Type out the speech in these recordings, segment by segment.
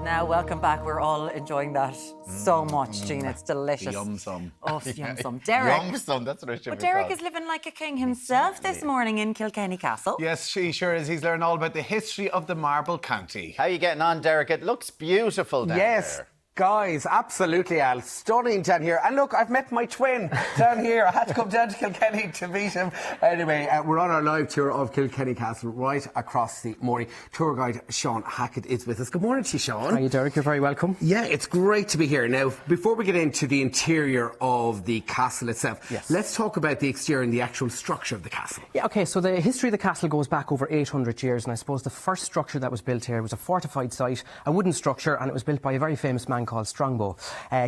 Now, welcome back. We're all enjoying that so much, Gina. It's delicious. Yum-sum. Oh, yum-sum. Derek. Yum-sum, that's what it should But be Derek called. is living like a king himself this morning in Kilkenny Castle. Yes, she sure is. He's learned all about the history of the Marble County. How are you getting on, Derek? It looks beautiful down Yes. there. Guys, absolutely, Al. Stunning down here. And look, I've met my twin down here. I had to come down to Kilkenny to meet him. Anyway, we're on our live tour of Kilkenny Castle right across the Moray. Tour guide Sean Hackett is with us. Good morning to you, Sean. Hi, Derek. You're very welcome. Yeah, it's great to be here. Now, before we get into the interior of the castle itself, let's talk about the exterior and the actual structure of the castle. Yeah, OK, so the history of the castle goes back over 800 years, and I suppose the first structure that was built here was a fortified site, a wooden structure, and it was built by a very famous man called Strongbow.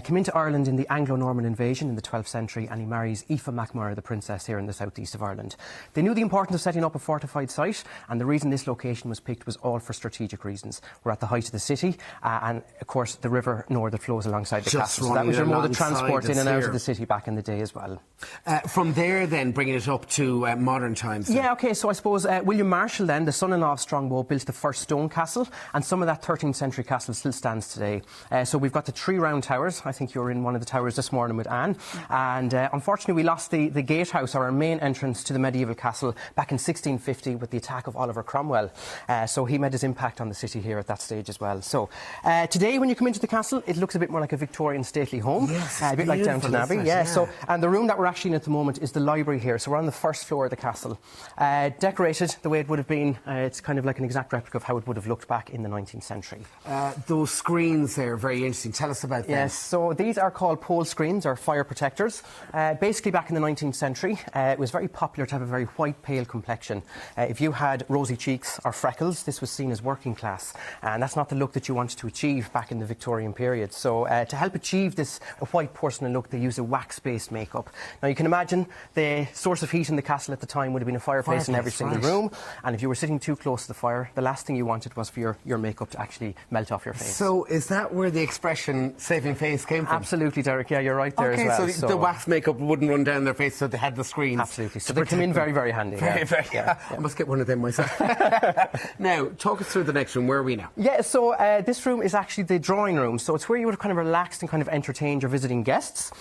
Came into Ireland in the Anglo-Norman invasion in the 12th century, and he marries Aoife MacMurrough, the princess here in the southeast of Ireland. They knew the importance of setting up a fortified site, and the reason this location was picked was all for strategic reasons. We're at the height of the city, and of course the River Nore that flows alongside the castle. So that was your mode of transport in and out of the city back in the day as well. From there, then, bringing it up to modern times. Yeah, OK, so I suppose William Marshall, then, the son-in-law of Strongbow, built the first stone castle, and some of that 13th century castle still stands today. So we've got the 3 round towers. I think you were in one of the towers this morning with Anne. And unfortunately, we lost the gatehouse, our main entrance to the medieval castle, back in 1650 with the attack of Oliver Cromwell. So he made his impact on the city here at that stage as well. So today, when you come into the castle, it looks a bit more like a Victorian stately home. Yes, a bit like Downton Abbey. Yeah. So, and the room that we're actually in at the moment is the library here. So we're on the first floor of the castle. Decorated the way it would have been. It's kind of like an exact replica of how it would have looked back in the 19th century. Those screens there are very interesting. Tell us about them. Yes, so these are called pole screens or fire protectors. Basically, back in the 19th century, it was very popular to have a very white, pale complexion. If you had rosy cheeks or freckles, this was seen as working class, and that's not the look that you wanted to achieve back in the Victorian period. So to help achieve this white porcelain look, they used a wax-based makeup. Now, you can imagine the source of heat in the castle at the time would have been a fireplace in every single room, and if you were sitting too close to the fire, the last thing you wanted was for your makeup to actually melt off your face. So is that where the expression saving face came from? Absolutely, Derek. Yeah, you're right there as well. So the wax makeup wouldn't run down their face, so they had the screens. Absolutely. So they come in very, very handy. I must get one of them myself. Now, talk us through the next room. Where are we now? Yeah, so this room is actually the drawing room. So it's where you would have kind of relaxed and kind of entertained your visiting guests.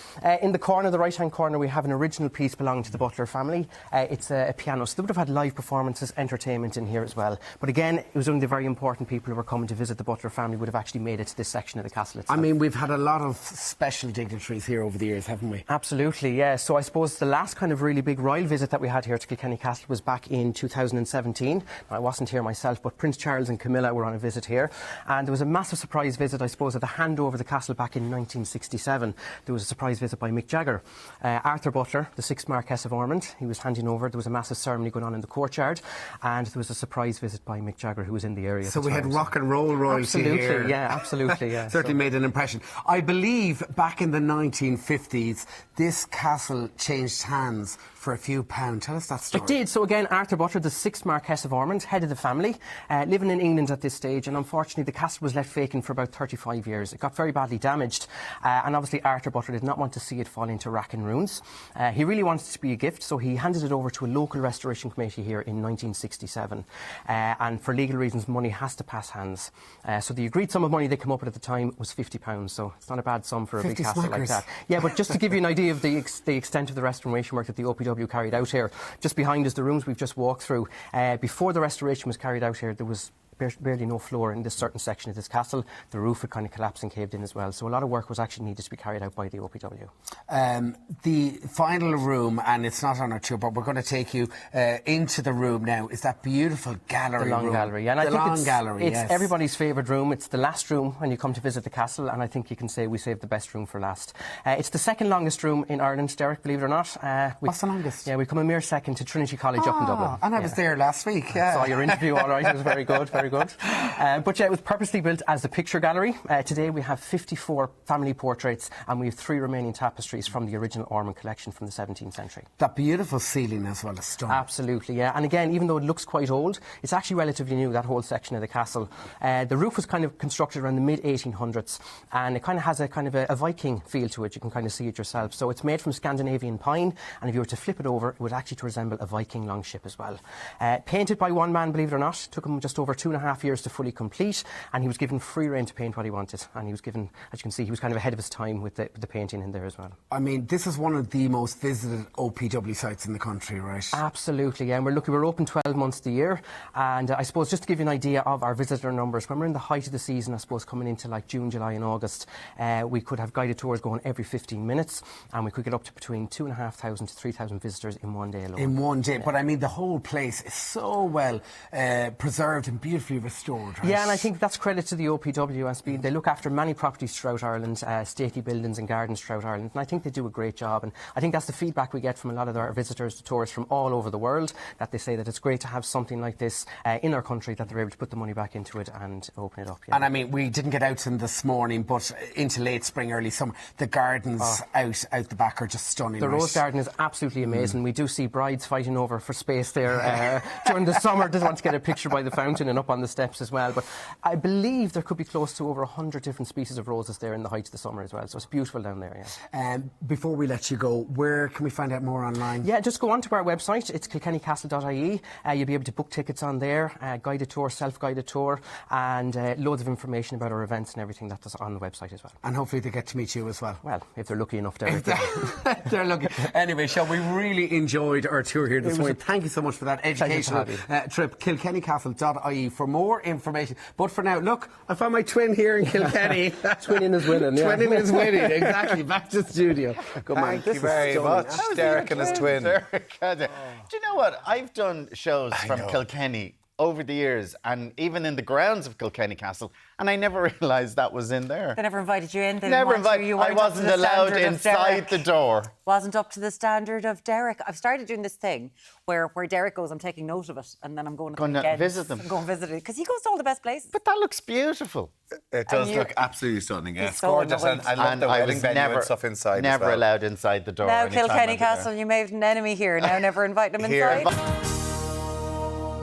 In the corner, the right-hand corner, we have an original piece belonging to the Butler family. It's a piano. So they would have had live performances, entertainment in here as well. But again, it was only the very important people who were coming to visit the Butler family would have actually made it to this section of the castle itself. I mean, we've had a lot of special dignitaries here over the years, haven't we? Absolutely, yeah. So I suppose the last kind of really big royal visit that we had here to Kilkenny Castle was back in 2017. I wasn't here myself, but Prince Charles and Camilla were on a visit here. And there was a massive surprise visit, I suppose, at the handover of the castle back in 1967. There was a surprise visit by Mick Jagger. Arthur Butler, the 6th Marquess of Ormond, he was handing over. There was a massive ceremony going on in the courtyard. And there was a surprise visit by Mick Jagger, who was in the area. So we had rock and roll royalty here. Absolutely, yeah. Certainly made an impression. I believe back in the 1950s, this castle changed hands for a few pounds. Tell us that story. It did. So again, Arthur Butler, the 6th Marquess of Ormond, head of the family, living in England at this stage, and unfortunately the castle was left vacant for about 35 years. It got very badly damaged, and obviously Arthur Butler did not want to see it fall into rack and ruins. He really wanted it to be a gift, so he handed it over to a local restoration committee here in 1967. And for legal reasons, money has to pass hands. So the agreed sum of money they came up with at the time was £50, so it's not a bad sum for a big castle like that. Yeah, but just to give you an idea of the extent of the restoration work that the OPW carried out here, just behind us, the rooms we've just walked through, before the restoration was carried out here, there was barely no floor in this certain section of this castle. The roof had kind of collapsed and caved in as well. So a lot of work was actually needed to be carried out by the OPW. The final room, and it's not on our tour, but we're going to take you into the room now, is that beautiful gallery room. The long gallery. And I think it's everybody's favourite room. It's the last room when you come to visit the castle, and I think you can say we saved the best room for last. It's the second longest room in Ireland, Derek, believe it or not. What's the longest? Yeah, we come a mere second to Trinity College up in Dublin. And I was there last week. Saw your interview, all right. It was very good, very good. But yeah, it was purposely built as a picture gallery. Today we have 54 family portraits, and we have 3 remaining tapestries from the original Ormond collection from the 17th century. That beautiful ceiling as well as stone. Absolutely, yeah. And again, even though it looks quite old, it's actually relatively new, that whole section of the castle. The roof was kind of constructed around the mid-1800s, and it kind of has a Viking feel to it. You can kind of see it yourself. So it's made from Scandinavian pine, and if you were to flip it over, it would actually resemble a Viking longship as well. Painted by one man, believe it or not. Took him just over 2 2.5 years to fully complete, and he was given free rein to paint what he wanted. And he was given, as you can see, he was kind of ahead of his time with the painting in there as well. I mean, this is one of the most visited OPW sites in the country, right? Absolutely, yeah. And we're open 12 months a year. And I suppose just to give you an idea of our visitor numbers, when we're in the height of the season, I suppose coming into like June, July and August, we could have guided tours going every 15 minutes, and we could get up to between 2,500 to 3,000 visitors in one day alone. In one day, but I mean the whole place is so well preserved and beautifully restored, right? Yeah, and I think that's credit to the OPW. They look after many properties throughout Ireland, stately buildings and gardens throughout Ireland, and I think they do a great job. And I think that's the feedback we get from a lot of our visitors, the tourists from all over the world, that they say that it's great to have something like this in our country, that they're able to put the money back into it and open it up. Yeah. And I mean, we didn't get out to them this morning, but into late spring, early summer, the gardens out the back are just stunning. The rose garden is absolutely amazing. We do see brides fighting over for space there during the summer. Just want to get a picture by the fountain and up on the steps as well. But I believe there could be close to over 100 different species of roses there in the height of the summer as well. So it's beautiful down there, yeah. Before we let you go, where can we find out more online? Yeah, just go onto our website. It's kilkennycastle.ie. You'll be able to book tickets on there, guided tour, self-guided tour, and loads of information about our events and everything that's on the website as well. And hopefully they get to meet you as well. Well, if they're lucky enough, Derek. They're lucky. Anyway, Sean, we really enjoyed our tour here this morning. Thank you so much for that educational trip. Kilkennycastle.ie for more information. But for now, look, I found my twin here in Kilkenny. Twinning is winning. Yeah. Twinning is winning, exactly. Back to the studio. Good man. Thank you very much, Derek and his twin. Do you know what? I've done shows from Kilkenny over the years, and even in the grounds of Kilkenny Castle, and I never realised that was in there. They never invited you in. They Never didn't want invited. you. I wasn't allowed inside the door. Wasn't up to the standard of Derek. I've started doing this thing where Derek goes, I'm taking note of it, and then I'm going to visit them. I'm going to visit it because he goes to all the best places. But that looks beautiful. It does look absolutely stunning. Yeah, It's it's so gorgeous, and I love the wedding venue and stuff inside. Never as well. allowed inside the door. Now anytime Kilkenny I'm there. Castle, you made an enemy here. Now never invite them Here. inside.